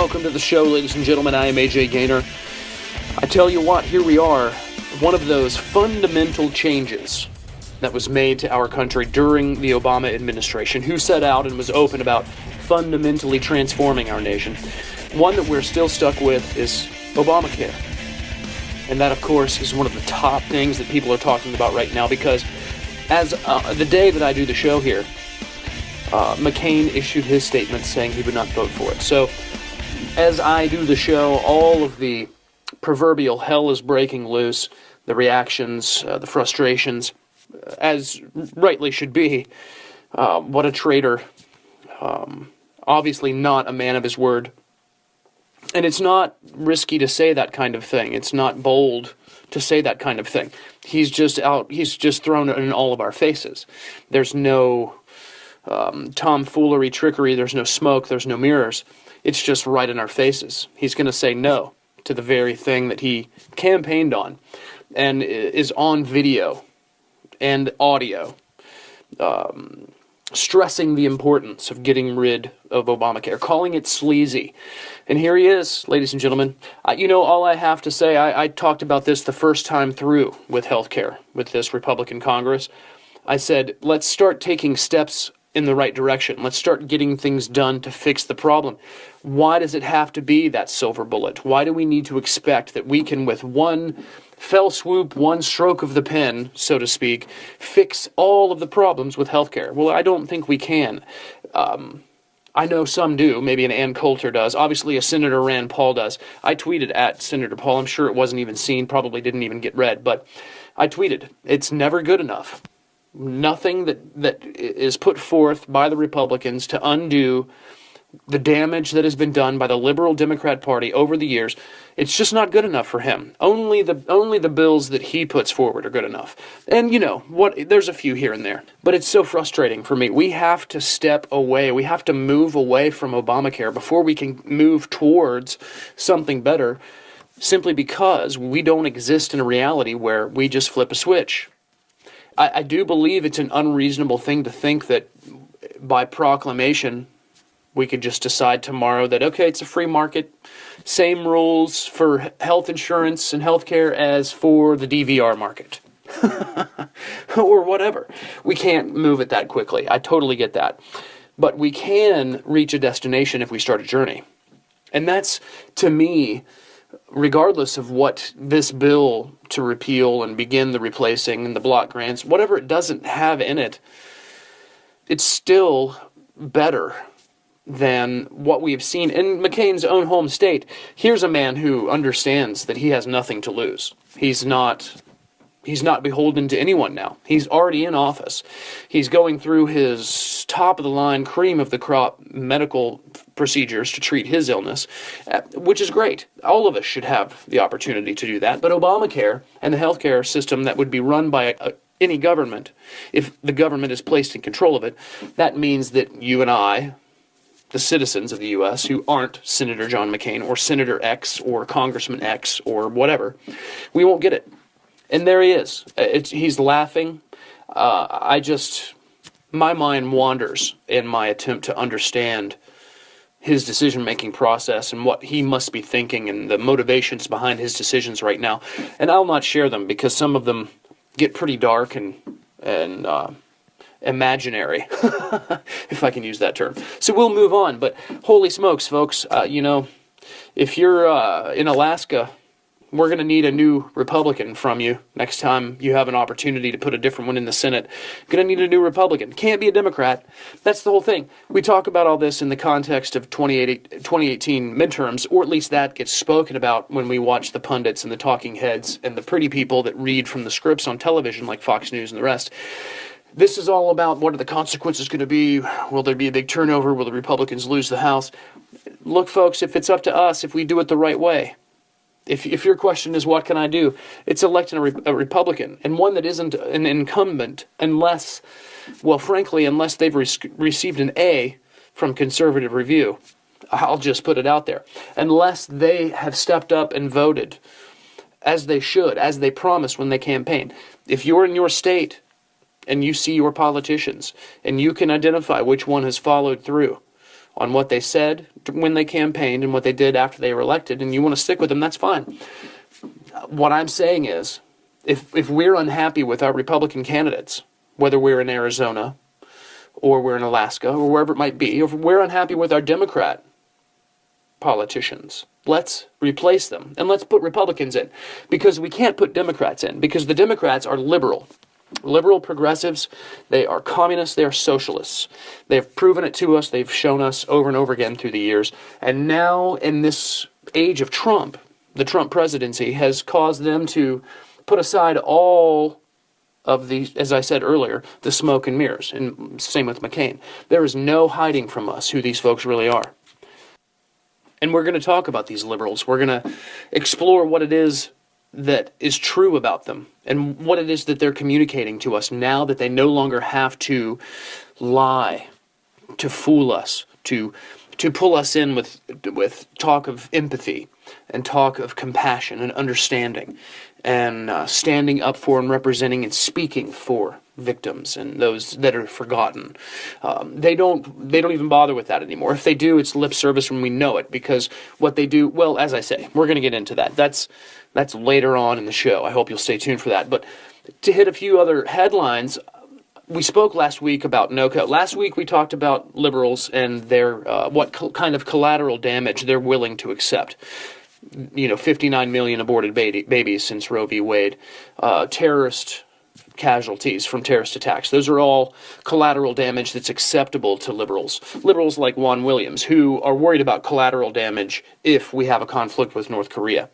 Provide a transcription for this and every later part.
Welcome to the show, ladies and gentlemen. I am AJ Gaynor. I tell you what, here we are. One of those fundamental changes that was made to our country during the Obama administration, who set out and was open about fundamentally transforming our nation. One that we're still stuck with is Obamacare. And that, of course, is one of the top things that people are talking about right now, because as the day that I do the show here, McCain issued his statement saying he would not vote for it. So, as I do the show, all of the proverbial hell is breaking loose, the reactions, the frustrations, as rightly should be. What a traitor. Obviously not a man of his word. And it's not risky to say that kind of thing. It's not bold to say that kind of thing. He's just thrown it in all of our faces. There's no tomfoolery, trickery, there's no smoke, there's no mirrors. It's just right in our faces. He's going to say no to the very thing that he campaigned on and is on video and audio, stressing the importance of getting rid of Obamacare, calling it sleazy. And here he is, ladies and gentlemen. All I have to say, I talked about this the first time through with healthcare, with this Republican Congress. I said, let's start taking steps in the right direction. Let's start getting things done to fix the problem. Why does it have to be that silver bullet? Why do we need to expect that we can, with one fell swoop, one stroke of the pen, so to speak, fix all of the problems with healthcare? Well, I don't think we can. I know some do. Maybe an Ann Coulter does. Obviously, a Senator Rand Paul does. I tweeted at Senator Paul. I'm sure it wasn't even seen, probably didn't even get read, but I tweeted, it's never good enough. Nothing that is put forth by the Republicans to undo the damage that has been done by the liberal Democrat Party over the years, it's just not good enough for him. Only the bills that he puts forward are good enough. And there's a few here and there. But it's so frustrating for me. We have to step away. We have to move away from Obamacare before we can move towards something better, simply because we don't exist in a reality where we just flip a switch. I do believe it's an unreasonable thing to think that by proclamation we could just decide tomorrow that, okay, it's a free market, same rules for health insurance and healthcare as for the DVR market. Or whatever. We can't move it that quickly. I totally get that. But we can reach a destination if we start a journey. And that's, to me, regardless of what this bill to repeal and begin the replacing and the block grants, whatever it doesn't have in it, it's still better than what we have seen in McCain's own home state. Here's a man who understands that he has nothing to lose. He's not beholden to anyone now. He's already in office. He's going through his top-of-the-line, cream-of-the-crop medical procedures to treat his illness, which is great. All of us should have the opportunity to do that. But Obamacare and the healthcare system that would be run by any government, if the government is placed in control of it, that means that you and I, the citizens of the U.S. who aren't Senator John McCain or Senator X or Congressman X or whatever, we won't get it. And there he is. He's laughing. My mind wanders in my attempt to understand his decision-making process and what he must be thinking and the motivations behind his decisions right now. And I'll not share them because some of them get pretty dark and imaginary, if I can use that term. So we'll move on. But holy smokes, folks, if you're in Alaska, we're going to need a new Republican from you next time you have an opportunity to put a different one in the Senate. Going to need a new Republican. Can't be a Democrat. That's the whole thing. We talk about all this in the context of 2018 midterms, or at least that gets spoken about when we watch the pundits and the talking heads and the pretty people that read from the scripts on television like Fox News and the rest. This is all about what are the consequences going to be? Will there be a big turnover? Will the Republicans lose the House? Look, folks, if it's up to us, if we do it the right way, if your question is what can I do, it's electing a Republican, and one that isn't an incumbent unless they've received an A from Conservative Review. I'll just put it out there. Unless they have stepped up and voted as they should, as they promised when they campaigned. If you're in your state and you see your politicians and you can identify which one has followed through on what they said when they campaigned and what they did after they were elected, and you want to stick with them, that's fine. What I'm saying is, if we're unhappy with our Republican candidates, whether we're in Arizona or we're in Alaska or wherever it might be, if we're unhappy with our Democrat politicians, let's replace them and let's put Republicans in, because we can't put Democrats in, because the Democrats are liberal progressives. They are communists. They are socialists. They've proven it to us. They've shown us over and over again through the years. And now in this age of Trump, the Trump presidency has caused them to put aside all of the, as I said earlier, the smoke and mirrors. And same with McCain. There is no hiding from us who these folks really are. And we're going to talk about these liberals. We're going to explore what it is that is true about them and what it is that they're communicating to us now that they no longer have to lie, to fool us, to pull us in with talk of empathy and talk of compassion and understanding and standing up for and representing and speaking for victims and those that are forgotten. They don't even bother with that anymore. If they do, it's lip service and we know it, because what they do, well, as I say, we're going to get into that. That's later on in the show. I hope you'll stay tuned for that. But to hit a few other headlines, we spoke last week about NOCO. Last week we talked about liberals and their what kind of collateral damage they're willing to accept. 59 million aborted babies since Roe v. Wade, terrorist casualties from terrorist attacks. Those are all collateral damage that's acceptable to liberals. Liberals like Juan Williams, who are worried about collateral damage if we have a conflict with North Korea.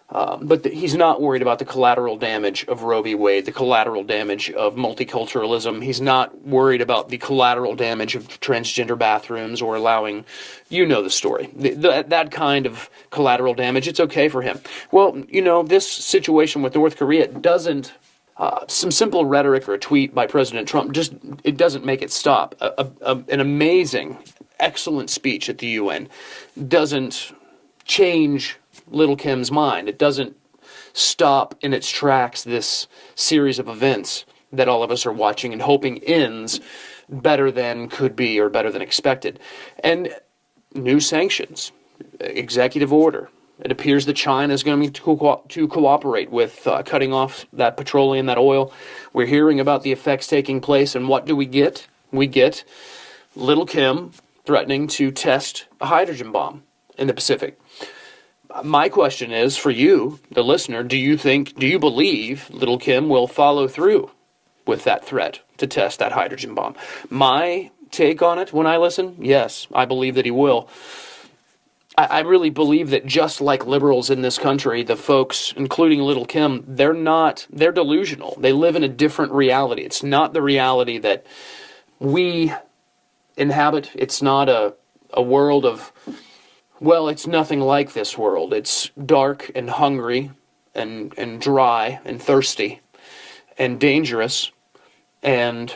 But he's not worried about the collateral damage of Roe v. Wade, the collateral damage of multiculturalism. He's not worried about the collateral damage of transgender bathrooms or allowing, the story. That kind of collateral damage, it's okay for him. Well, this situation with North Korea doesn't, some simple rhetoric or a tweet by President Trump, it doesn't make it stop. An amazing, excellent speech at the UN doesn't change Little Kim's mind. It doesn't stop in its tracks this series of events that all of us are watching and hoping ends better than could be or better than expected. And new sanctions, executive order. It appears that China is going to cooperate with cutting off that petroleum, that oil. We're hearing about the effects taking place, and what do we get? We get Little Kim threatening to test a hydrogen bomb in the Pacific. My question is, for you, the listener, do you believe Little Kim will follow through with that threat to test that hydrogen bomb? My take on it when I listen, yes, I believe that he will. I really believe that just like liberals in this country, the folks, including Little Kim, they're delusional. They live in a different reality. It's not the reality that we inhabit. It's not a world of, well, it's nothing like this world. It's dark and hungry and dry and thirsty and dangerous, and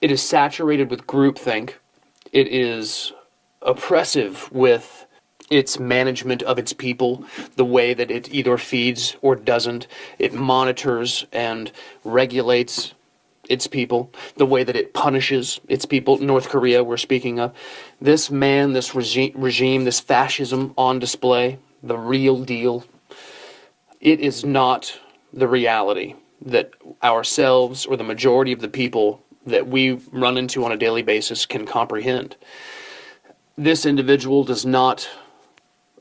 it is saturated with groupthink. It is oppressive with its management of its people, the way that it either feeds or doesn't. It monitors and regulates its people, the way that it punishes its people. North Korea, we're speaking of. This man, this regime, this fascism on display, the real deal, it is not the reality that ourselves or the majority of the people that we run into on a daily basis can comprehend. This individual does not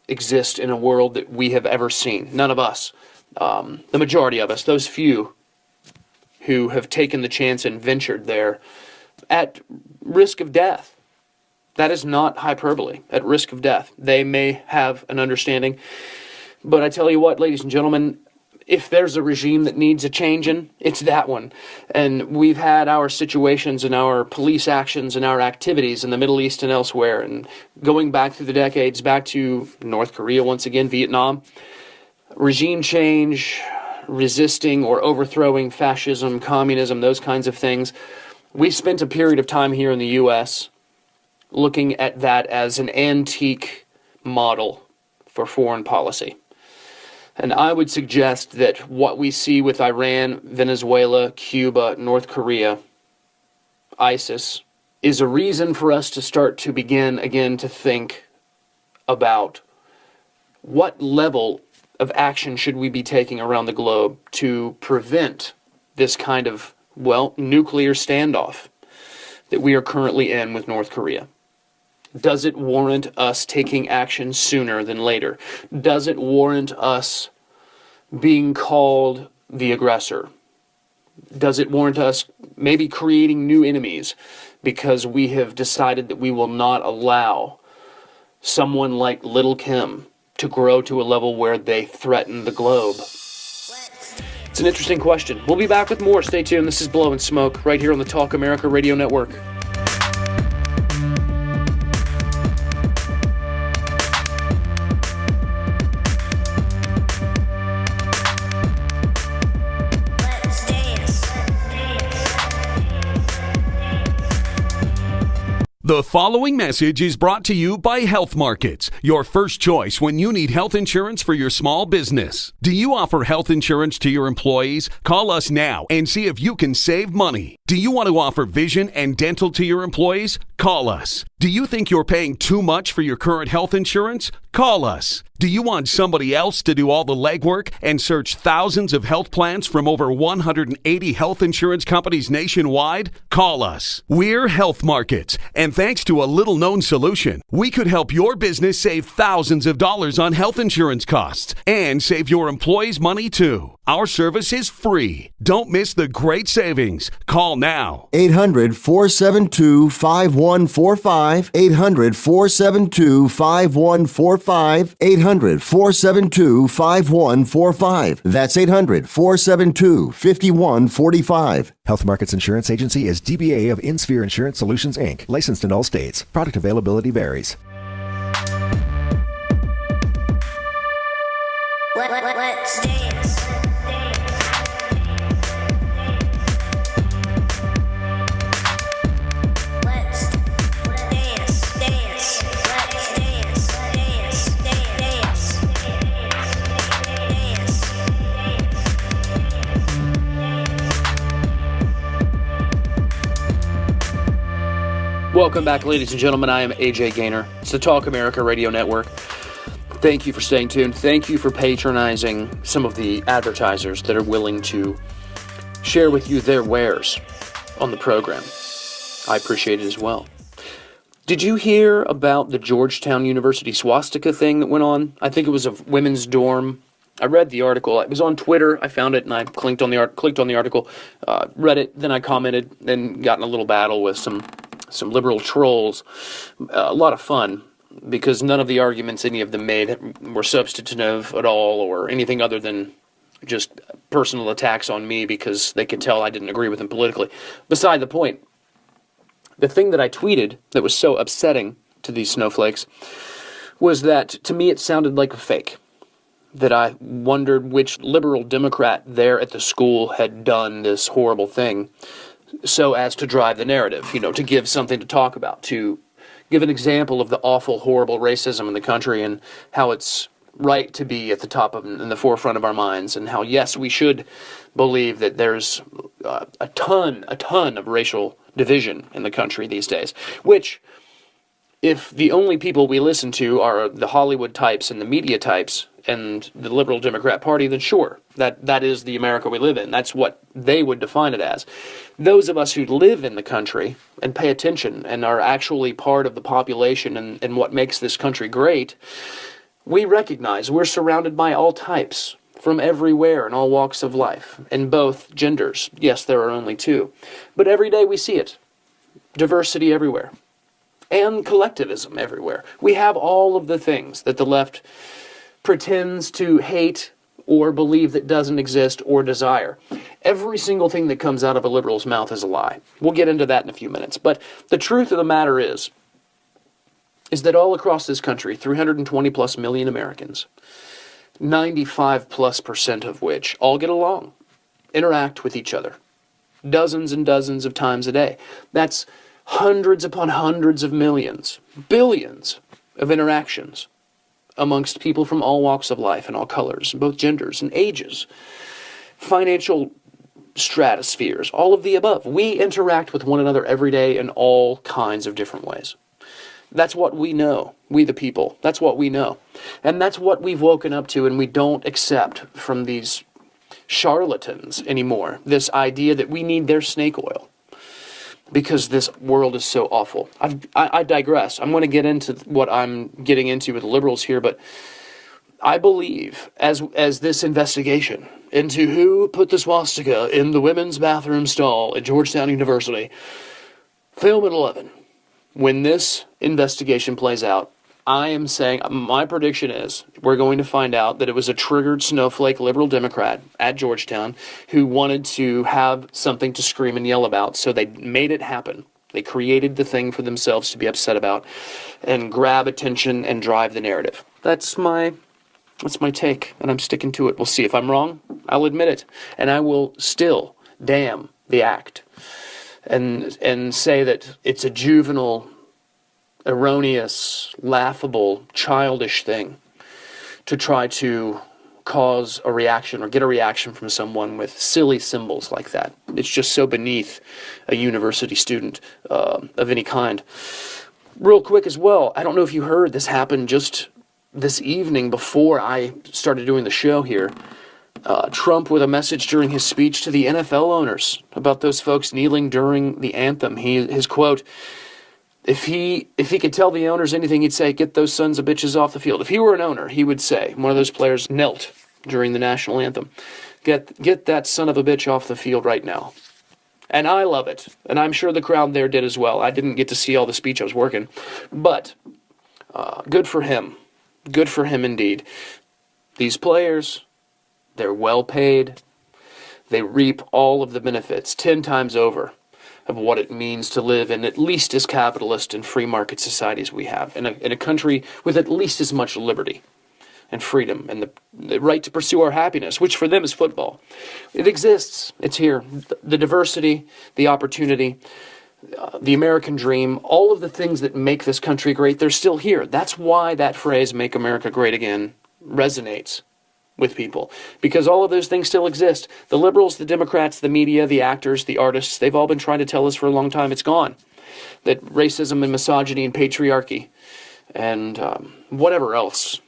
exist in a world that we have ever seen. None of us. The majority of us, those few who have taken the chance and ventured there at risk of death. That is not hyperbole. At risk of death. They may have an understanding. But I tell you what, ladies and gentlemen, if there's a regime that needs a changing, it's that one. And we've had our situations and our police actions and our activities in the Middle East and elsewhere, and going back through the decades, back to North Korea once again, Vietnam, regime change, resisting or overthrowing fascism, communism, those kinds of things. We spent a period of time here in the U.S. looking at that as an antique model for foreign policy. And I would suggest that what we see with Iran, Venezuela, Cuba, North Korea, ISIS, is a reason for us to start to begin again to think about what level of action should we be taking around the globe to prevent this kind of, nuclear standoff that we are currently in with North Korea. Does it warrant us taking action sooner than later? Does it warrant us being called the aggressor? Does it warrant us maybe creating new enemies because we have decided that we will not allow someone like Little Kim to grow to a level where they threaten the globe? It's an interesting question. We'll be back with more. Stay tuned. This is Blowin Smoke right here on the Talk America Radio Network. The following message is brought to you by Health Markets, your first choice when you need health insurance for your small business. Do you offer health insurance to your employees? Call us now and see if you can save money. Do you want to offer vision and dental to your employees? Call us. Do you think you're paying too much for your current health insurance? Call us. Do you want somebody else to do all the legwork and search thousands of health plans from over 180 health insurance companies nationwide? Call us. We're Health Markets, and thanks to a little-known solution, we could help your business save thousands of dollars on health insurance costs and save your employees money too. Our service is free. Don't miss the great savings. Call now. 800-472-5145. 800-472-5145. 800-472-5145. That's 800-472-5145. Health Markets Insurance Agency is DBA of InSphere Insurance Solutions, Inc., licensed in all states. Product availability varies. Let's dance. Welcome back, ladies and gentlemen. I am AJ Gaynor. It's the Talk America Radio Network. Thank you for staying tuned. Thank you for patronizing some of the advertisers that are willing to share with you their wares on the program. I appreciate it as well. Did you hear about the Georgetown University swastika thing that went on? I think it was a women's dorm. I read the article. It was on Twitter. I found it and I clicked on the article, read it, then I commented, then got in a little battle with some liberal trolls. A lot of fun, because none of the arguments any of them made were substantive at all or anything other than just personal attacks on me because they could tell I didn't agree with them politically. Beside the point, the thing that I tweeted that was so upsetting to these snowflakes was that, to me, it sounded like a fake. That I wondered which liberal Democrat there at the school had done this horrible thing so as to drive the narrative, to give something to talk about, to give an example of the awful, horrible racism in the country and how it's right to be at the top of, in the forefront of our minds, and how, yes, we should believe that there's a ton of racial division in the country these days, which, if the only people we listen to are the Hollywood types and the media types and the liberal Democrat Party, then sure, that is the America we live in. That's what they would define it as. Those of us who live in the country and pay attention and are actually part of the population and what makes this country great, we recognize we're surrounded by all types from everywhere in all walks of life, in both genders. Yes, there are only two, but every day we see it. Diversity everywhere. And collectivism everywhere. We have all of the things that the left pretends to hate or believe that doesn't exist or desire. Every single thing that comes out of a liberal's mouth is a lie. We'll get into that in a few minutes. But the truth of the matter is that all across this country, 320 plus million Americans, 95+% of which all get along, interact with each other, dozens and dozens of times a day. That's hundreds upon hundreds of millions, billions of interactions amongst people from all walks of life and all colors, both genders and ages. Financial stratospheres, all of the above. We interact with one another every day in all kinds of different ways. That's what we know, we the people. That's what we know. And that's what we've woken up to, and we don't accept from these charlatans anymore, this idea that we need their snake oil because this world is so awful. I digress. I'm going to get into what I'm getting into with liberals here, but I believe, as this investigation into who put the swastika in the women's bathroom stall at Georgetown University, film at 11, when this investigation plays out, I am saying, my prediction is, we're going to find out that it was a triggered snowflake liberal Democrat at Georgetown who wanted to have something to scream and yell about, so they made it happen. They created the thing for themselves to be upset about and grab attention and drive the narrative. That's my take, and I'm sticking to it. We'll see. If I'm wrong, I'll admit it, and I will still damn the act and say that it's a juvenile, erroneous, laughable, childish thing to try to cause a reaction or get a reaction from someone with silly symbols like that. It's just so beneath a university student of any kind. Real quick as well, I don't know if you heard, this happened just this evening before I started doing the show here. Trump with a message during his speech to the NFL owners about those folks kneeling during the anthem. His quote, if he could tell the owners anything, he'd say, get those sons of bitches off the field. If he were an owner, he would say, one of those players knelt during the national anthem, get that son of a bitch off the field right now. And I love it. And I'm sure the crowd there did as well. I didn't get to see all the speech. I was working. But good for him. Good for him indeed. These players, they're well paid. They reap all of the benefits 10 times over of what it means to live in at least as capitalist and free market society as we have, in a country with at least as much liberty and freedom and the right to pursue our happiness, which for them is football. It exists. It's here. The diversity, the opportunity, the American dream, all of the things that make this country great, they're still here. That's why that phrase, "Make America Great Again," resonates with people, because all of those things still exist. The liberals, the Democrats, the media, the actors, the artists, they've all been trying to tell us for a long time it's gone. That racism and misogyny and patriarchy and whatever else,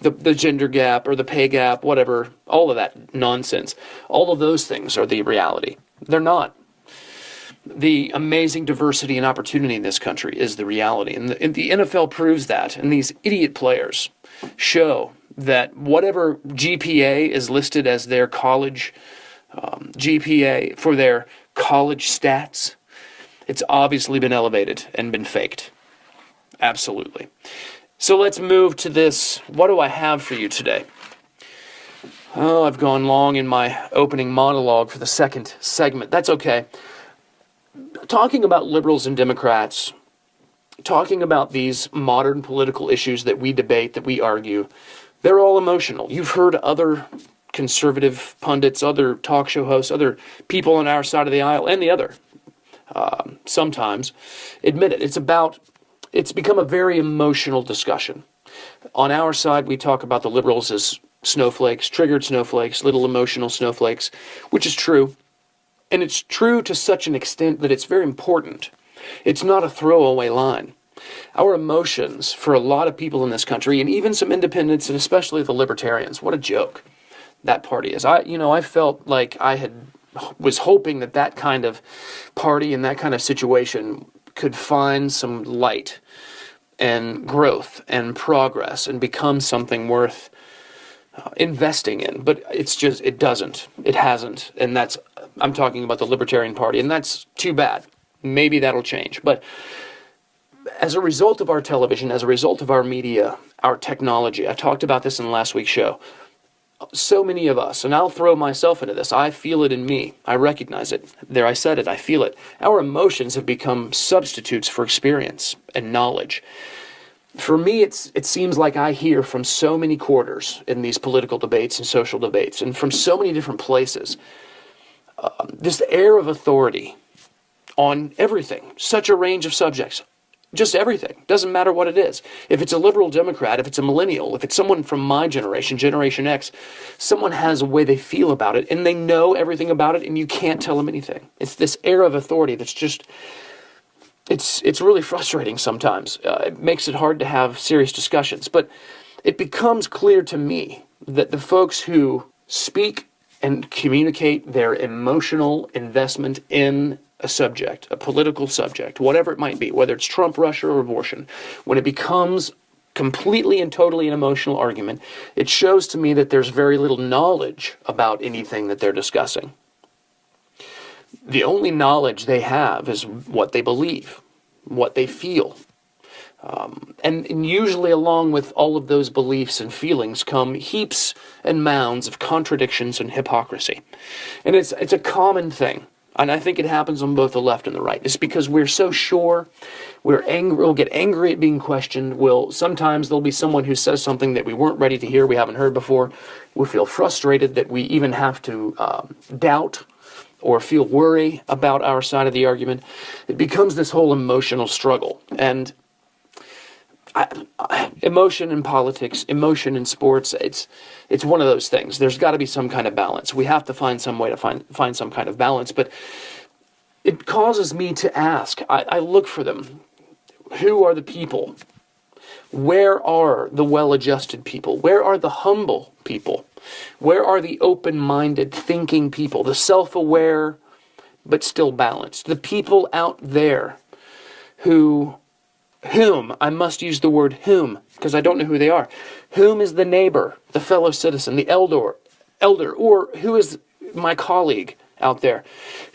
the gender gap or the pay gap, whatever, all of that nonsense, all of those things are the reality. They're not. The amazing diversity and opportunity in this country is the reality. And the NFL proves that. And these idiot players show that whatever GPA is listed as their college GPA for their college stats, it's obviously been elevated and been faked. Absolutely. So let's move to this. What do I have for you today? Oh, I've gone long in my opening monologue for the second segment. That's okay. Talking about liberals and Democrats, talking about these modern political issues that we debate, that we argue, they're all emotional. You've heard other conservative pundits, other talk show hosts, other people on our side of the aisle, and the other, sometimes, admit it. It's become a very emotional discussion. On our side, we talk about the liberals as snowflakes, triggered snowflakes, little emotional snowflakes, which is true. And it's true to such an extent that it's very important. It's not a throwaway line. Our emotions, for a lot of people in this country, and even some independents, and especially the libertarians, what a joke that party is. I felt like was hoping that kind of party and that kind of situation could find some light and growth and progress and become something worth investing in. But it doesn't. It hasn't. And I'm talking about the Libertarian Party, and that's too bad. Maybe that'll change. But as a result of our television, as a result of our media, our technology, I talked about this in last week's show, so many of us, and I'll throw myself into this, I feel it in me. I recognize it. There, I said it. I feel it. Our emotions have become substitutes for experience and knowledge. For me, it seems like I hear from so many quarters in these political debates and social debates, and from so many different places, this air of authority on everything, such a range of subjects, Just everything. Doesn't matter what it is. If it's a liberal Democrat, if it's a millennial, if it's someone from my generation, Generation X, someone has a way they feel about it, and they know everything about it, and you can't tell them anything. It's this air of authority that's just, it's really frustrating sometimes. It makes it hard to have serious discussions. But it becomes clear to me that the folks who speak and communicate their emotional investment in a subject, a political subject, whatever it might be, whether it's Trump, Russia, or abortion, when it becomes completely and totally an emotional argument, it shows to me that there's very little knowledge about anything that they're discussing. The only knowledge they have is what they believe, what they feel. And usually along with all of those beliefs and feelings come heaps and mounds of contradictions and hypocrisy. And it's a common thing. And I think it happens on both the left and the right. It's because we're so sure, we're angry, we'll get angry at being questioned. Sometimes there'll be someone who says something that we weren't ready to hear, we haven't heard before. We'll feel frustrated that we even have to doubt or feel worry about our side of the argument. It becomes this whole emotional struggle. And emotion in politics, emotion in sports, it's one of those things. There's got to be some kind of balance. We have to find some way to find some kind of balance. But it causes me to ask, I look for them. Who are the people? Where are the well-adjusted people? Where are the humble people? Where are the open-minded, thinking people? The self-aware, but still balanced. The people out there whom, I must use the word whom, because I don't know who they are. Whom is the neighbor, the fellow citizen, the elder, or who is my colleague out there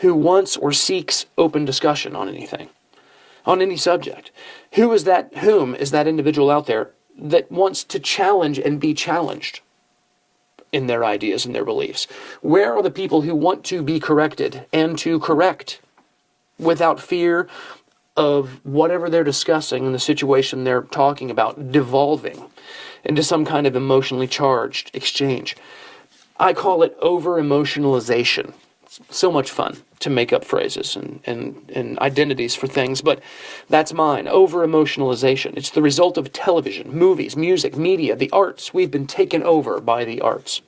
who wants or seeks open discussion on anything, on any subject? Whom is that individual out there that wants to challenge and be challenged in their ideas and their beliefs? Where are the people who want to be corrected and to correct without fear of whatever they're discussing in the situation they're talking about devolving into some kind of emotionally charged exchange? I call it over-emotionalization. It's so much fun to make up phrases and identities for things, but that's mine. Over-emotionalization. It's the result of television, movies, music, media, the arts. We've been taken over by the arts.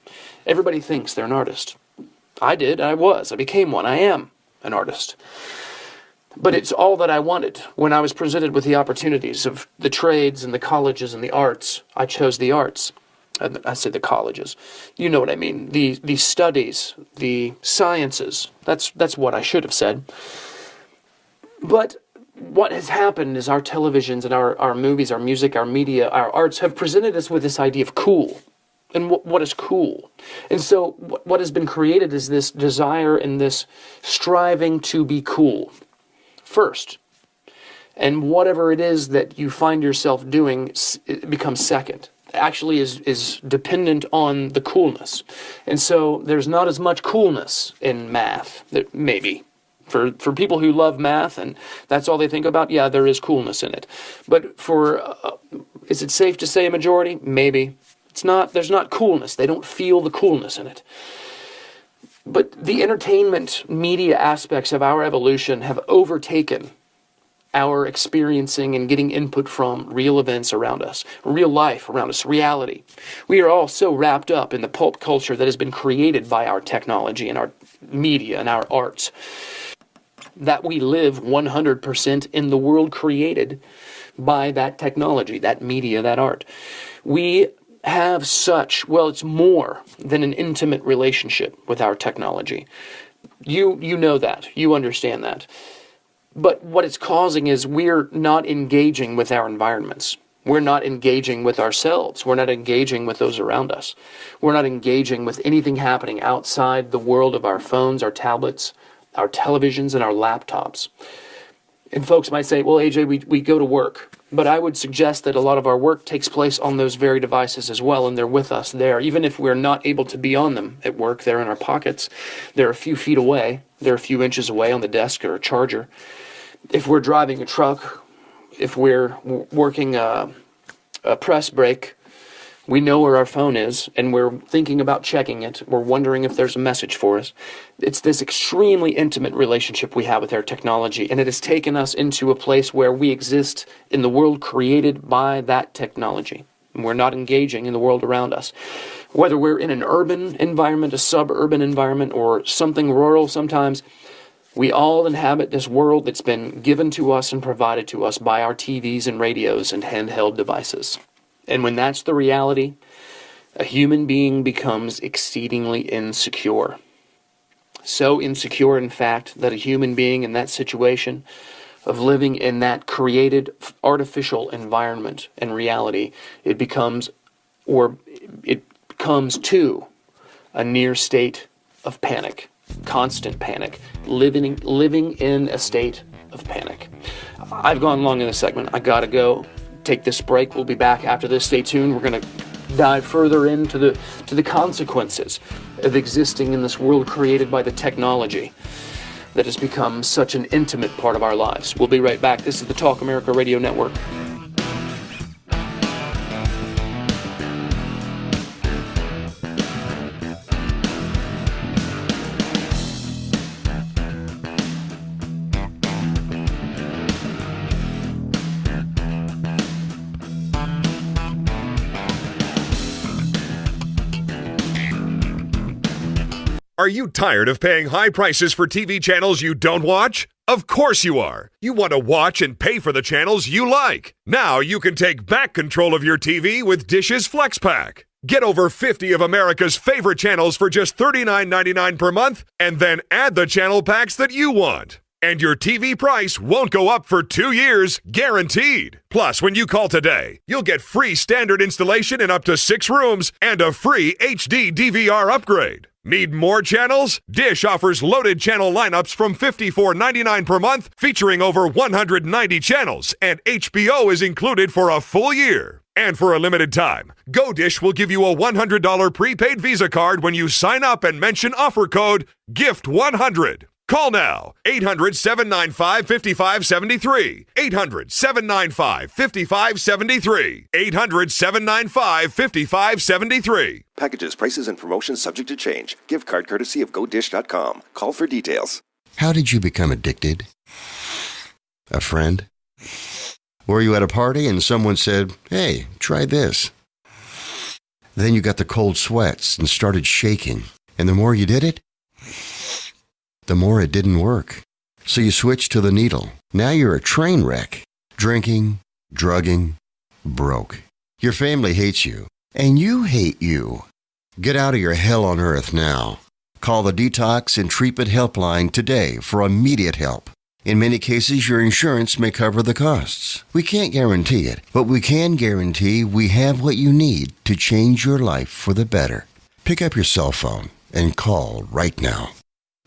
Everybody thinks they're an artist. I did. I became one. I am an artist. But it's all that I wanted. When I was presented with the opportunities of the trades and the colleges and the arts, I chose the arts. I said the colleges. You know what I mean. The studies, the sciences. That's what I should have said. But what has happened is our televisions and our movies, our music, our media, our arts have presented us with this idea of cool. And what is cool? And so what has been created is this desire and this striving to be cool first. And whatever it is that you find yourself doing, it becomes second. Actually is dependent on the coolness. And so there's not as much coolness in math, maybe. For people who love math and that's all they think about, yeah, there is coolness in it. But is it safe to say a majority? Maybe. It's not. There's not coolness. They don't feel the coolness in it. But the entertainment media aspects of our evolution have overtaken our experiencing and getting input from real events around us, real life around us, reality. We are all so wrapped up in the pulp culture that has been created by our technology and our media and our arts that we live 100% in the world created by that technology, that media, that art. We have it's more than an intimate relationship with our technology. You know that. You understand that. But what it's causing is we're not engaging with our environments. We're not engaging with ourselves. We're not engaging with those around us. We're not engaging with anything happening outside the world of our phones, our tablets, our televisions, and our laptops. And folks might say, well, AJ, we go to work. But I would suggest that a lot of our work takes place on those very devices as well, and they're with us there. Even if we're not able to be on them at work, they're in our pockets. They're a few feet away. They're a few inches away on the desk or a charger. If we're driving a truck, if we're working a press break, We know where our phone is, and we're thinking about checking it. We're wondering if there's a message for us. It's this extremely intimate relationship we have with our technology, and it has taken us into a place where we exist in the world created by that technology. And we're not engaging in the world around us. Whether we're in an urban environment, a suburban environment, or something rural sometimes, we all inhabit this world that's been given to us and provided to us by our TVs and radios and handheld devices. And when that's the reality, a human being becomes exceedingly insecure. So insecure, in fact, that a human being in that situation of living in that created artificial environment and reality, it comes to a near state of panic, constant panic, living in a state of panic. I've gone long in this segment. I gotta go. Take this break. We'll be back after this. Stay tuned. We're going to dive further into the consequences of existing in this world created by the technology that has become such an intimate part of our lives. We'll be right back. This is the Talk America Radio Network. Are you tired of paying high prices for TV channels you don't watch? Of course you are. You want to watch and pay for the channels you like. Now you can take back control of your TV with Dish's Flex Pack. Get over 50 of America's favorite channels for just $39.99 per month, and then add the channel packs that you want. And your TV price won't go up for 2 years, guaranteed. Plus, when you call today, you'll get free standard installation in up to 6 rooms and a free HD DVR upgrade. Need more channels? Dish offers loaded channel lineups from $54.99 per month, featuring over 190 channels, and HBO is included for a full year. And for a limited time, GoDish will give you a $100 prepaid Visa card when you sign up and mention offer code GIFT100. Call now, 800-795-5573, 800-795-5573, 800-795-5573. Packages, prices, and promotions subject to change. Gift card courtesy of GoDish.com. Call for details. How did you become addicted? A friend? Were you at a party and someone said, "Hey, try this"? Then you got the cold sweats and started shaking. And the more you did it, the more it didn't work. So you switched to the needle. Now you're a train wreck. Drinking, drugging, broke. Your family hates you, and you hate you. Get out of your hell on earth now. Call the Detox and Treatment Helpline today for immediate help. In many cases, your insurance may cover the costs. We can't guarantee it, but we can guarantee we have what you need to change your life for the better. Pick up your cell phone and call right now.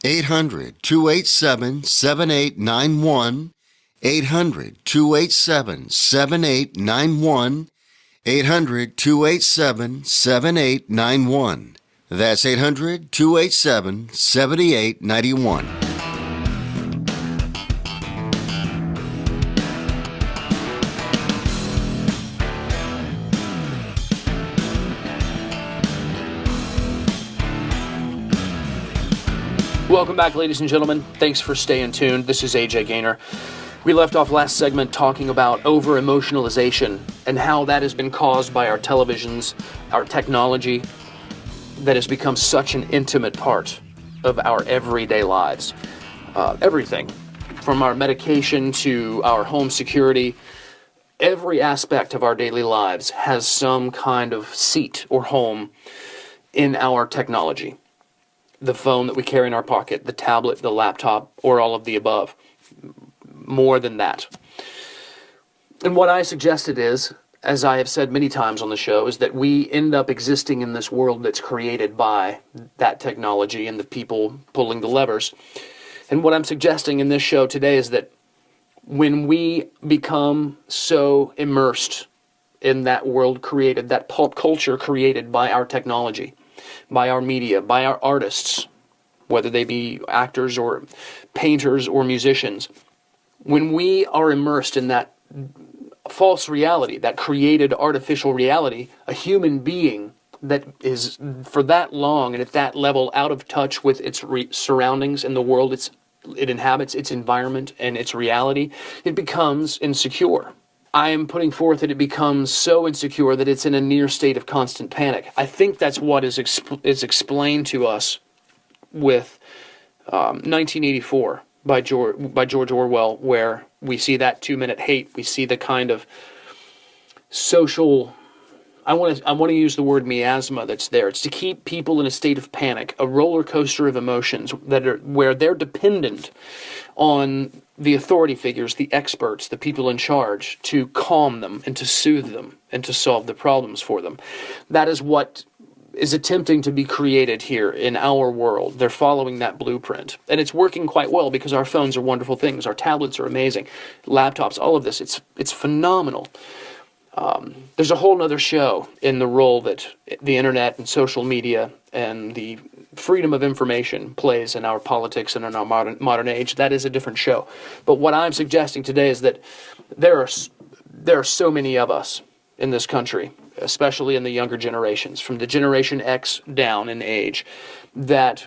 800-287-7891, 800-287-7891, 800-287-7891. That's 800-287-7891. Welcome back, ladies and gentlemen. Thanks for staying tuned. This is AJ Gaynor. We left off last segment talking about over-emotionalization and how that has been caused by our televisions, our technology, that has become such an intimate part of our everyday lives. Everything, from our medication to our home security, every aspect of our daily lives has some kind of seat or home in our technology. The phone that we carry in our pocket, the tablet, the laptop, or all of the above. More than that. And what I suggested is, as I have said many times on the show, is that we end up existing in this world that's created by that technology and the people pulling the levers. And what I'm suggesting in this show today is that when we become so immersed in that world created, that pulp culture created by our technology, by our media, by our artists, whether they be actors or painters or musicians, when we are immersed in that false reality, that created artificial reality, a human being that is for that long and at that level out of touch with its surroundings and the world it inhabits, its environment and its reality, it becomes insecure. I am putting forth that it becomes so insecure that it's in a near state of constant panic. I think that's what is explained to us with 1984 by George Orwell, where we see that 2-minute hate. We see the kind of social, I want to use the word miasma that's there. It's to keep people in a state of panic, a roller coaster of emotions where they're dependent on the authority figures, the experts, the people in charge, to calm them and to soothe them and to solve the problems for them. That is what is attempting to be created here in our world. They're following that blueprint. And it's working quite well because our phones are wonderful things. Our tablets are amazing. Laptops, all of this, it's phenomenal. There's a whole other show in the role that the internet and social media and the freedom of information plays in our politics and in our modern age. That is a different show. But what I'm suggesting today is that there are so many of us in this country, especially in the younger generations, from the Generation X down in age, that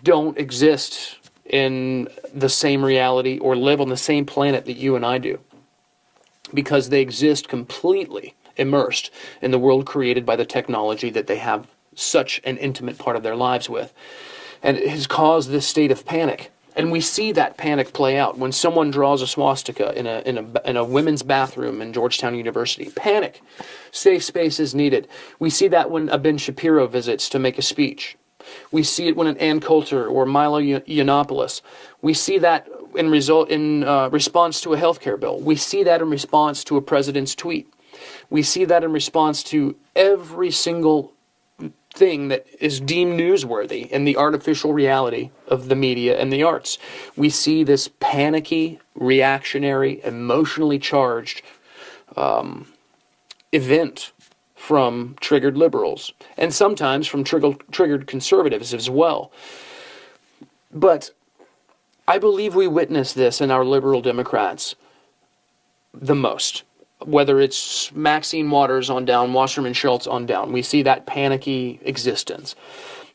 don't exist in the same reality or live on the same planet that you and I do, because they exist completely immersed in the world created by the technology that they have such an intimate part of their lives with. And it has caused this state of panic. And we see that panic play out when someone draws a swastika in a women's bathroom in Georgetown University. Panic. Safe space is needed. We see that when a Ben Shapiro visits to make a speech. We see it when an Ann Coulter or Milo Yiannopoulos. We see that in response to a healthcare bill. We see that in response to a president's tweet. We see that in response to every single thing that is deemed newsworthy in the artificial reality of the media and the arts. We see this panicky, reactionary, emotionally charged event from triggered liberals, and sometimes from triggered conservatives as well. But I believe we witness this in our liberal Democrats the most. Whether it's Maxine Waters on down, Wasserman Schultz on down, we see that panicky existence.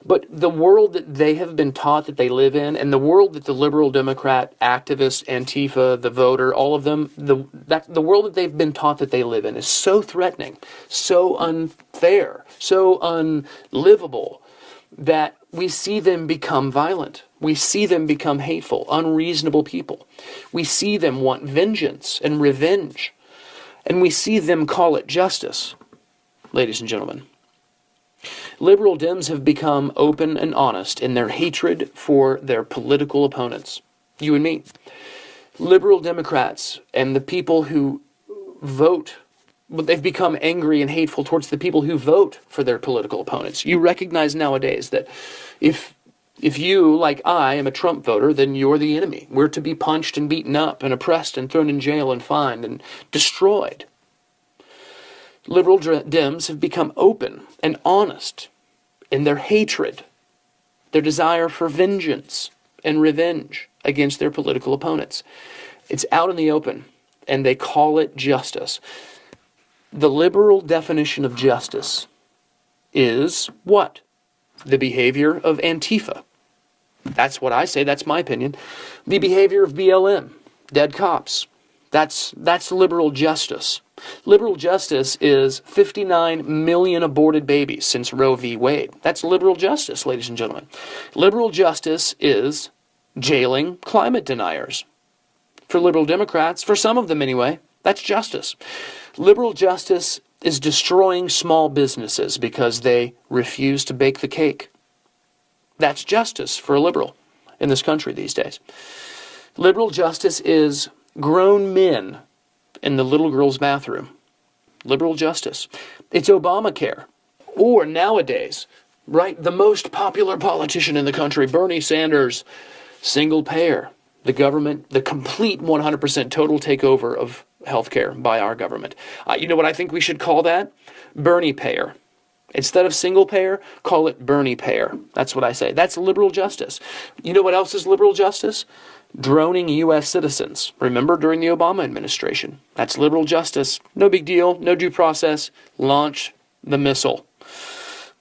But the world that they have been taught that they live in, and the world that the liberal Democrat activists, Antifa, the voter, all of them, the world that they've been taught that they live in is so threatening, so unfair, so unlivable, that we see them become violent. We see them become hateful, unreasonable people. We see them want vengeance and revenge. And we see them call it justice, ladies and gentlemen. Liberal Dems have become open and honest in their hatred for their political opponents. You and me. Liberal Democrats and the people who vote, but they've become angry and hateful towards the people who vote for their political opponents. You recognize nowadays that if you, like I, am a Trump voter, then you're the enemy. We're to be punched and beaten up and oppressed and thrown in jail and fined and destroyed. Liberal Dems have become open and honest in their hatred, their desire for vengeance and revenge against their political opponents. It's out in the open, and they call it justice. The liberal definition of justice is what? The behavior of Antifa. That's what I say. That's my opinion. The behavior of BLM, dead cops. That's liberal justice. Liberal justice is 59 million aborted babies since Roe v. Wade. That's liberal justice, ladies and gentlemen. Liberal justice is jailing climate deniers. For liberal Democrats, for some of them anyway, that's justice. Liberal justice is destroying small businesses because they refuse to bake the cake. That's justice for a liberal in this country these days. Liberal justice is grown men in the little girl's bathroom. Liberal justice. It's Obamacare. Or nowadays, right, the most popular politician in the country, Bernie Sanders, single payer. The government, the complete 100% total takeover of healthcare by our government. You know what I think we should call that? Bernie payer. Instead of single payer, call it Bernie payer. That's what I say. That's liberal justice. You know what else is liberal justice? Droning U.S. citizens. Remember during the Obama administration? That's liberal justice. No big deal. No due process. Launch the missile.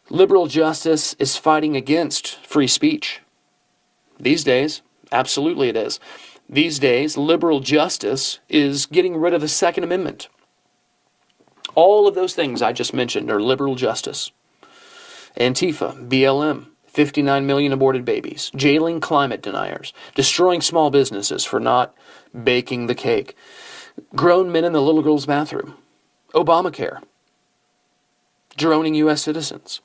Liberal justice is fighting against free speech. These days, absolutely it is. These days, liberal justice is getting rid of the Second Amendment. All of those things I just mentioned are liberal justice. Antifa, BLM, 59 million aborted babies, jailing climate deniers, destroying small businesses for not baking the cake, grown men in the little girl's bathroom, Obamacare, droning U.S. citizens,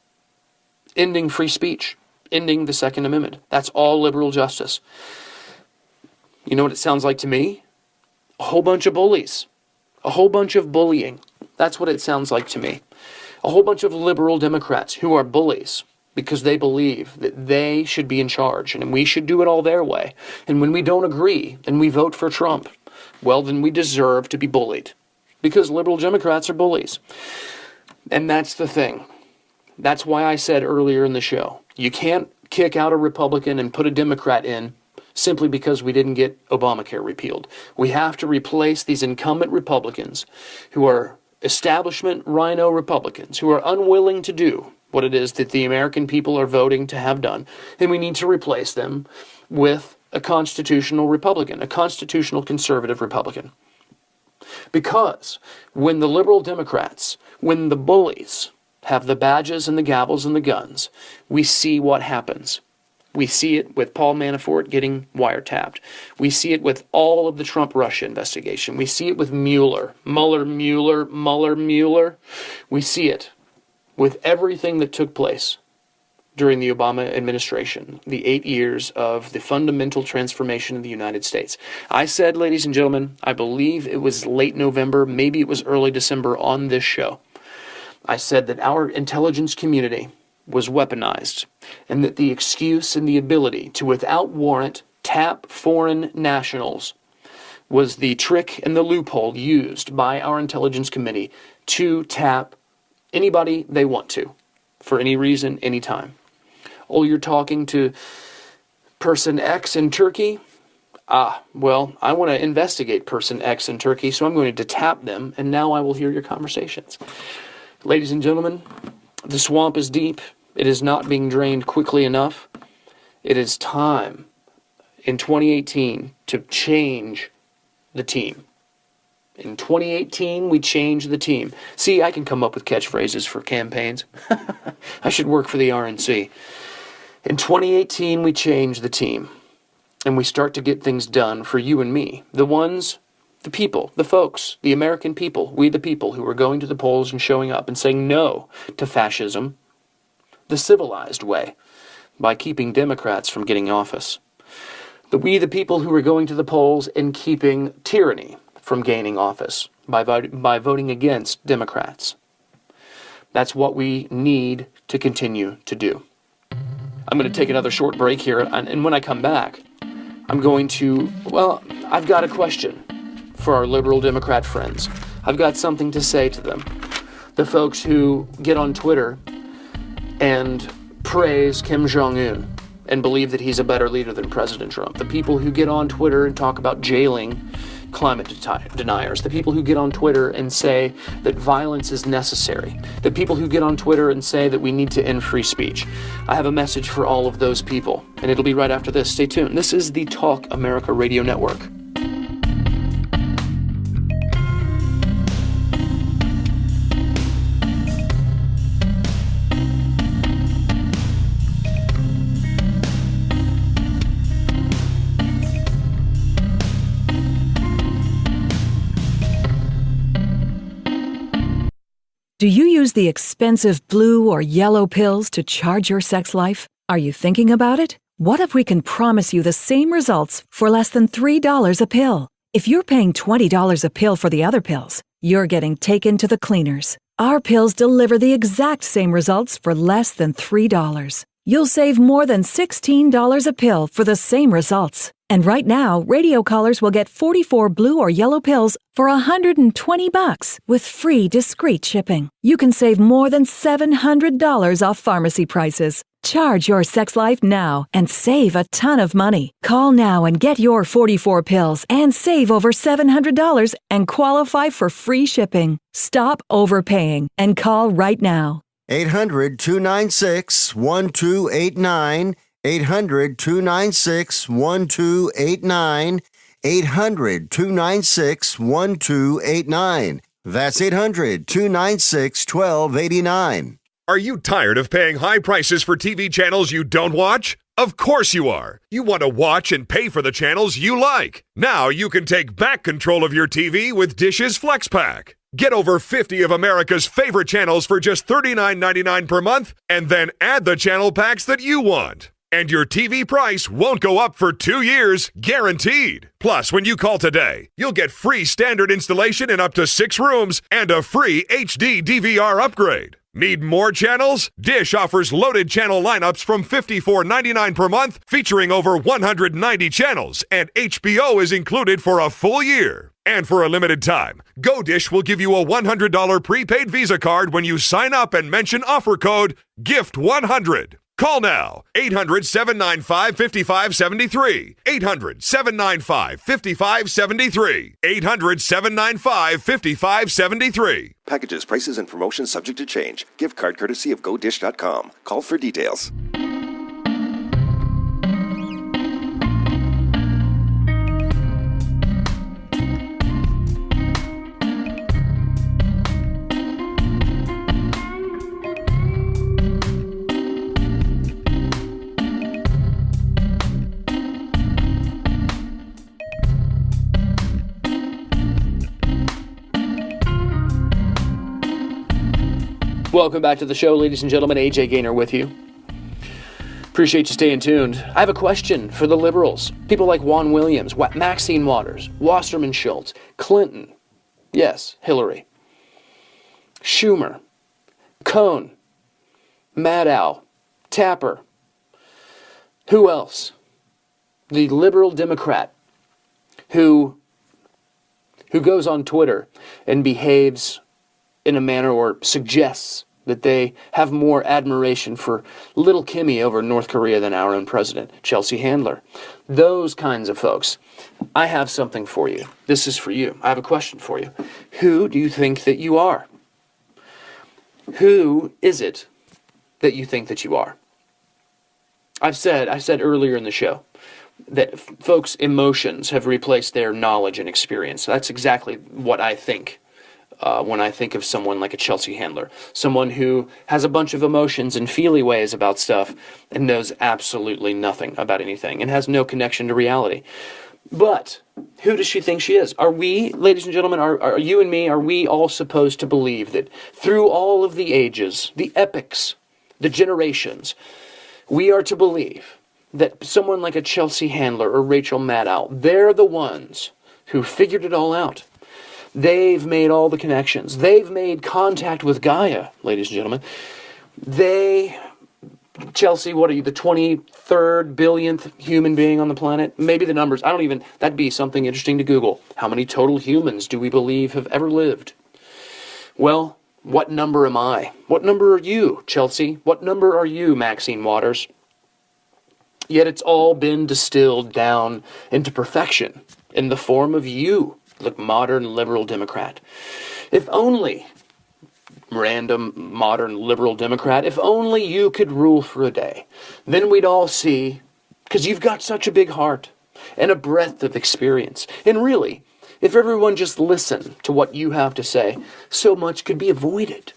ending free speech, ending the Second Amendment. That's all liberal justice. You know what it sounds like to me? A whole bunch of bullies. A whole bunch of bullying. That's what it sounds like to me. A whole bunch of liberal Democrats who are bullies because they believe that they should be in charge and we should do it all their way. And when we don't agree and we vote for Trump, well, then we deserve to be bullied because liberal Democrats are bullies. And that's the thing. That's why I said earlier in the show, you can't kick out a Republican and put a Democrat in simply because we didn't get Obamacare repealed. We have to replace these incumbent Republicans who are establishment rhino Republicans who are unwilling to do what it is that the American people are voting to have done. And we need to replace them with a constitutional Republican, a constitutional conservative Republican. Because when the liberal Democrats, when the bullies have the badges and the gavels and the guns, we see what happens. We see it with Paul Manafort getting wiretapped. We see it with all of the Trump-Russia investigation. We see it with Mueller. We see it with everything that took place during the Obama administration, the 8 years of the fundamental transformation of the United States. I said, ladies and gentlemen, I believe it was late November, maybe it was early December on this show. I said that our intelligence community was weaponized, and that the excuse and the ability to, without warrant, tap foreign nationals was the trick and the loophole used by our intelligence committee to tap anybody they want to, for any reason, anytime. Oh, you're talking to person X in Turkey? Well, I want to investigate person X in Turkey, so I'm going to tap them, and now I will hear your conversations. Ladies and gentlemen, the swamp is deep. It is not being drained quickly enough. It is time in 2018 to change the team. In 2018, we changed the team. See, I can come up with catchphrases for campaigns. I should work for the RNC. In 2018, we changed the team. And we start to get things done for you and me. The people, the folks, the American people, we the people who are going to the polls and showing up and saying no to fascism the civilized way by keeping Democrats from getting office. We the people who are going to the polls and keeping tyranny from gaining office by voting against Democrats. That's what we need to continue to do. I'm going to take another short break here, and when I come back, I've got a question for our liberal Democrat friends. I've got something to say to them. The folks who get on Twitter and praise Kim Jong-un and believe that he's a better leader than President Trump. The people who get on Twitter and talk about jailing climate deniers. The people who get on Twitter and say that violence is necessary. The people who get on Twitter and say that we need to end free speech. I have a message for all of those people, and it'll be right after this. Stay tuned. This is the Talk America Radio Network. Do you use the expensive blue or yellow pills to charge your sex life? Are you thinking about it? What if we can promise you the same results for less than $3 a pill? If you're paying $20 a pill for the other pills, you're getting taken to the cleaners. Our pills deliver the exact same results for less than $3. You'll save more than $16 a pill for the same results. And right now, radio callers will get 44 blue or yellow pills for $120 with free discreet shipping. You can save more than $700 off pharmacy prices. Charge your sex life now and save a ton of money. Call now and get your 44 pills and save over $700 and qualify for free shipping. Stop overpaying and call right now. 800-296-1289. 800-296-1289. 800-296-1289. That's 800-296-1289. Are you tired of paying high prices for TV channels you don't watch? Of course you are. You want to watch and pay for the channels you like. Now you can take back control of your TV with Dish's Flex Pack. Get over 50 of America's favorite channels for just $39.99 per month, and then add the channel packs that you want. And your TV price won't go up for 2 years, guaranteed. Plus, when you call today, you'll get free standard installation in up to 6 rooms and a free HD DVR upgrade. Need more channels? Dish offers loaded channel lineups from $54.99 per month, featuring over 190 channels, and HBO is included for a full year. And for a limited time, GoDish will give you a $100 prepaid Visa card when you sign up and mention offer code GIFT100. Call now, 800-795-5573, 800-795-5573, 800-795-5573. Packages, prices, and promotions subject to change. Gift card courtesy of GoDish.com. Call for details. Welcome back to the show, ladies and gentlemen. AJ Gaynor with you. Appreciate you staying tuned. I have a question for the liberals. People like Juan Williams, Maxine Waters, Wasserman Schultz, Clinton, yes, Hillary, Schumer, Cohn, Maddow, Tapper. Who else? The liberal Democrat who goes on Twitter and behaves in a manner or suggests that they have more admiration for little Kimmy over in North Korea than our own president, Chelsea Handler. Those kinds of folks. I have something for you. This is for you. I have a question for you. Who do you think that you are? Who is it that you think that you are? I said earlier in the show that folks' emotions have replaced their knowledge and experience. That's exactly what I think. When I think of someone like a Chelsea Handler, someone who has a bunch of emotions and feely ways about stuff and knows absolutely nothing about anything and has no connection to reality. But who does she think she is? Are we, ladies and gentlemen, are you and me, are we all supposed to believe that through all of the ages, the epochs, the generations, we are to believe that someone like a Chelsea Handler or Rachel Maddow, they're the ones who figured it all out? They've made all the connections. They've made contact with Gaia, ladies and gentlemen. Chelsea, what are you, the 23rd billionth human being on the planet? Maybe the numbers, that'd be something interesting to Google. How many total humans do we believe have ever lived? Well, what number am I? What number are you, Chelsea? What number are you, Maxine Waters? Yet it's all been distilled down into perfection in the form of you. The modern liberal Democrat. If only, random modern liberal Democrat, if only you could rule for a day, then we'd all see, because you've got such a big heart and a breadth of experience. And really, if everyone just listened to what you have to say, so much could be avoided.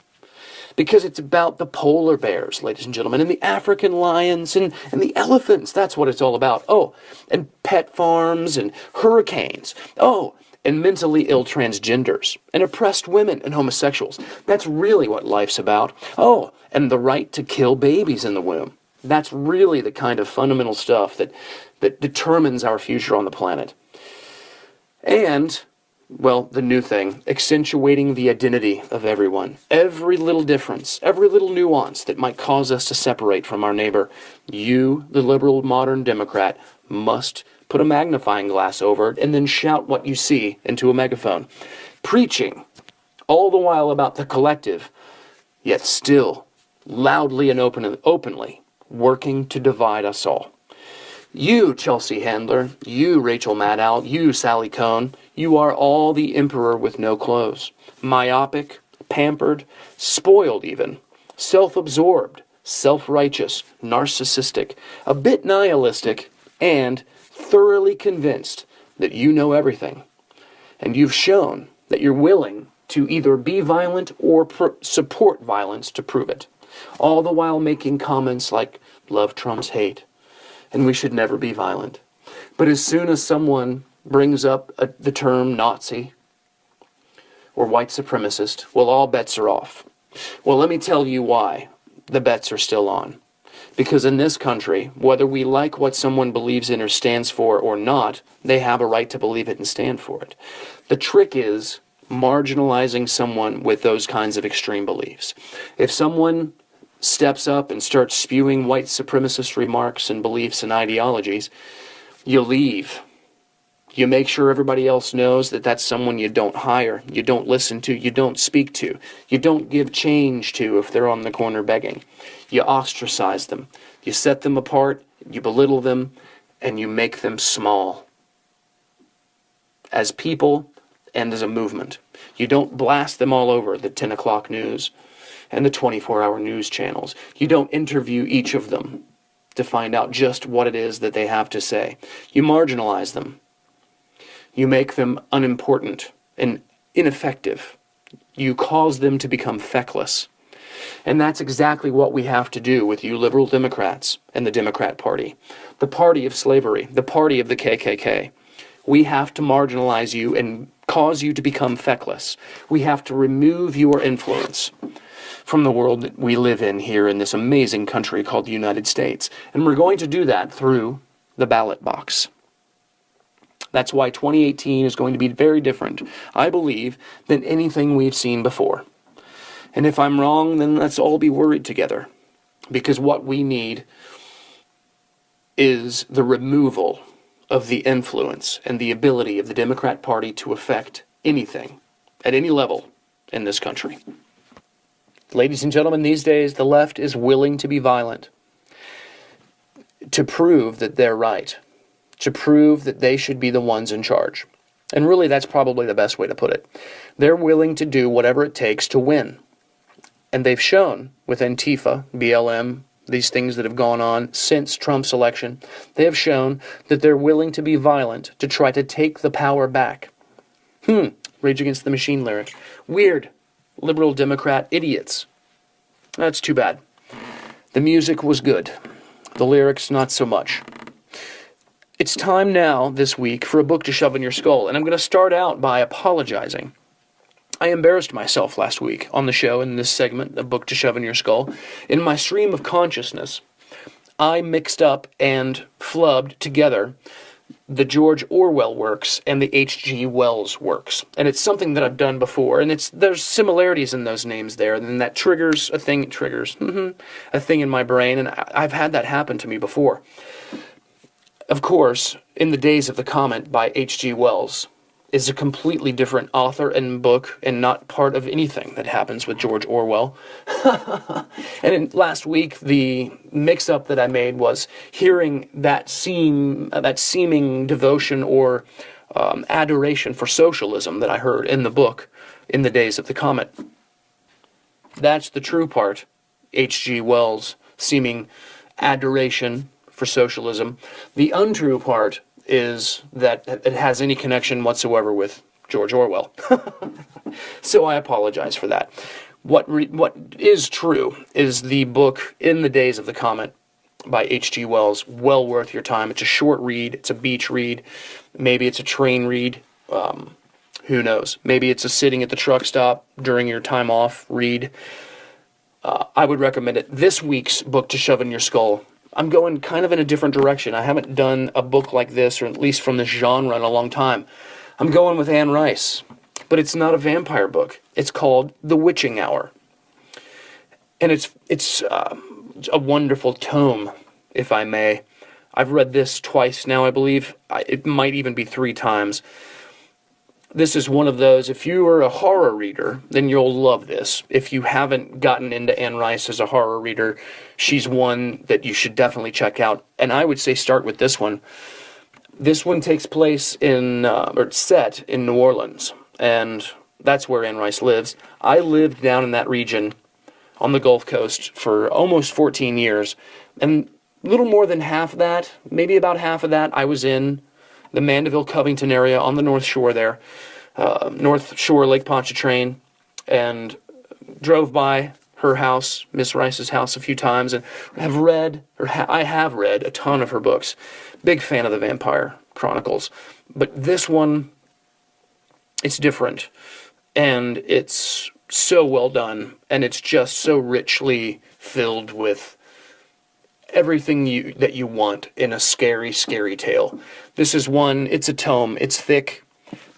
Because it's about the polar bears, ladies and gentlemen, and the African lions and the elephants. That's what it's all about. Oh, and pet farms and hurricanes. Oh, and mentally ill transgenders, and oppressed women and homosexuals. That's really what life's about. Oh, and the right to kill babies in the womb. That's really the kind of fundamental stuff that determines our future on the planet. And, well, the new thing, accentuating the identity of everyone. Every little difference, every little nuance that might cause us to separate from our neighbor. You, the liberal modern Democrat, must put a magnifying glass over it, and then shout what you see into a megaphone. Preaching all the while about the collective, yet still loudly and openly working to divide us all. You, Chelsea Handler, you, Rachel Maddow, you, Sally Cohn, you are all the emperor with no clothes. Myopic, pampered, spoiled even, self-absorbed, self-righteous, narcissistic, a bit nihilistic, and thoroughly convinced that you know everything. And you've shown that you're willing to either be violent or support violence to prove it, all the while making comments like, love trumps hate, and we should never be violent. But as soon as someone brings up the term Nazi or white supremacist, well, all bets are off. Well, let me tell you why the bets are still on. Because in this country, whether we like what someone believes in or stands for or not, they have a right to believe it and stand for it. The trick is marginalizing someone with those kinds of extreme beliefs. If someone steps up and starts spewing white supremacist remarks and beliefs and ideologies, you leave. You make sure everybody else knows that that's someone you don't hire, you don't listen to, you don't speak to, you don't give change to if they're on the corner begging. You ostracize them, you set them apart, you belittle them, and you make them small. As people and as a movement. You don't blast them all over the 10 o'clock news and the 24-hour news channels. You don't interview each of them to find out just what it is that they have to say. You marginalize them. You make them unimportant and ineffective. You cause them to become feckless. And that's exactly what we have to do with you liberal Democrats and the Democrat Party, the party of slavery, the party of the KKK. We have to marginalize you and cause you to become feckless. We have to remove your influence from the world that we live in here in this amazing country called the United States. And we're going to do that through the ballot box. That's why 2018 is going to be very different, I believe, than anything we've seen before. And if I'm wrong, then let's all be worried together. Because what we need is the removal of the influence and the ability of the Democrat Party to affect anything at any level in this country. Ladies and gentlemen, these days the left is willing to be violent to prove that they're right, to prove that they should be the ones in charge. And really, that's probably the best way to put it. They're willing to do whatever it takes to win. And they've shown with Antifa, BLM, these things that have gone on since Trump's election, they have shown that they're willing to be violent to try to take the power back. Rage Against the Machine lyric. Weird. Liberal Democrat idiots. That's too bad. The music was good. The lyrics, not so much. It's time now, this week, for a book to shove in your skull, and I'm going to start out by apologizing. I embarrassed myself last week on the show in this segment, A Book to Shove in Your Skull. In my stream of consciousness, I mixed up and flubbed together the George Orwell works and the H.G. Wells works. And it's something that I've done before, and there's similarities in those names there, and that triggers a thing, a thing in my brain, and I've had that happen to me before. Of course, In the Days of the Comet by H.G. Wells is a completely different author and book and not part of anything that happens with George Orwell. And last week, the mix-up that I made was hearing that seeming devotion or adoration for socialism that I heard in the book, In the Days of the Comet. That's the true part, H.G. Wells' seeming adoration for socialism. The untrue part is that it has any connection whatsoever with George Orwell. So I apologize for that. What is true is the book In the Days of the Comet by H.G. Wells. Well worth your time. It's a short read. It's a beach read. Maybe it's a train read. Who knows? Maybe it's a sitting at the truck stop during your time off read. I would recommend it. This week's book to shove in your skull, I'm going kind of in a different direction. I haven't done a book like this, or at least from this genre, in a long time. I'm going with Anne Rice, but it's not a vampire book. It's called The Witching Hour. And it's a wonderful tome, if I may. I've read this twice now, I believe. It might even be 3 times. This is one of those, if you are a horror reader, then you'll love this. If you haven't gotten into Anne Rice as a horror reader, she's one that you should definitely check out. And I would say start with this one. This one takes place or set in New Orleans, and that's where Anne Rice lives. I lived down in that region on the Gulf Coast for almost 14 years, and a little more than half of that, maybe about half of that, I was in the Mandeville-Covington area on the North Shore there, North Shore, Lake Pontchartrain, and drove by her house, Miss Rice's house, a few times, and I have read a ton of her books. Big fan of the Vampire Chronicles. But this one, it's different, and it's so well done, and it's just so richly filled with everything that you want in a scary, scary tale. This is one, it's a tome, it's thick,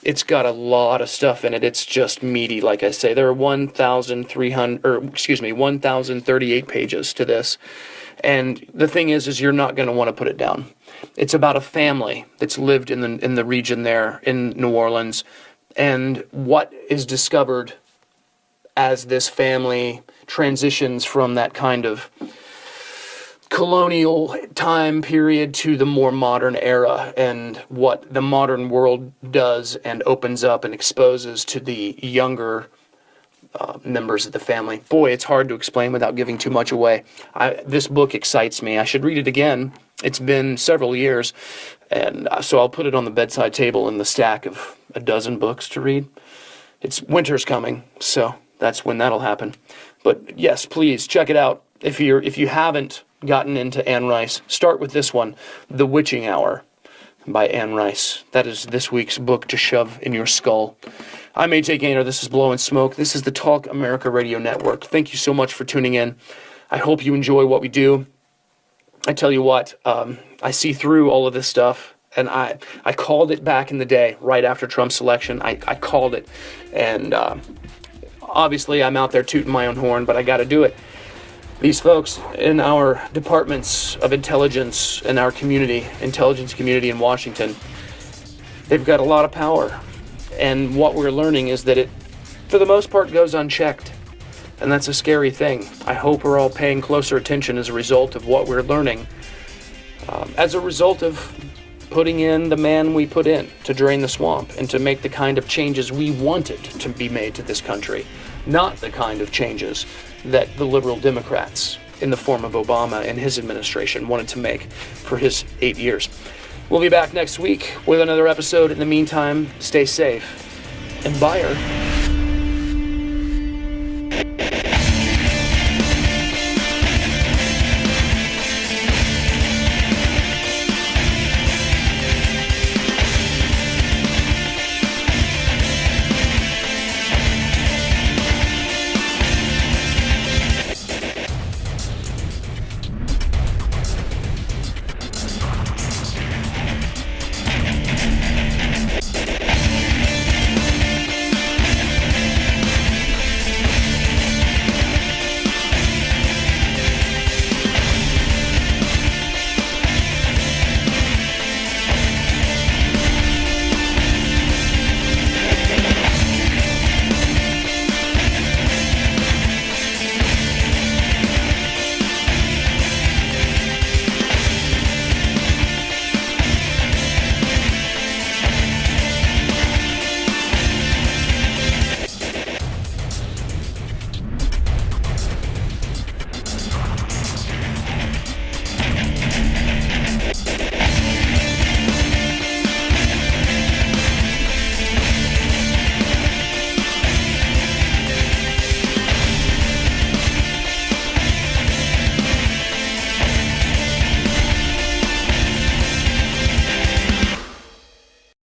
it's got a lot of stuff in it, it's just meaty, like I say. There are 1,038 pages to this, and the thing is you're not going to want to put it down. It's about a family that's lived in the region there in New Orleans, and what is discovered as this family transitions from that kind of colonial time period to the more modern era, and what the modern world does and opens up and exposes to the younger members of the family. Boy, it's hard to explain without giving too much away. This book excites me. I should read it again. It's been several years, and so I'll put it on the bedside table in the stack of a dozen books to read. Winter's coming, so that's when that'll happen. But yes, please check it out. If you haven't gotten into Anne Rice, start with this one, The Witching Hour by Anne Rice. That is this week's book to shove in your skull. I'm AJ Gaynor. This is Blowin Smoke. This is the Talk America Radio Network. Thank you so much for tuning in. I hope you enjoy what we do. I tell you what, I see through all of this stuff, and I called it back in the day, right after Trump's election. I called it, and obviously I'm out there tooting my own horn, but I got to do it. These folks in our departments of intelligence in our intelligence community in Washington, they've got a lot of power. And what we're learning is that it, for the most part, goes unchecked. And that's a scary thing. I hope we're all paying closer attention as a result of what we're learning. As a result of putting in the man we put in to drain the swamp and to make the kind of changes we wanted to be made to this country. Not the kind of changes that the liberal Democrats in the form of Obama and his administration wanted to make for his 8 years. We'll be back next week with another episode. In the meantime, stay safe and bye, Earth.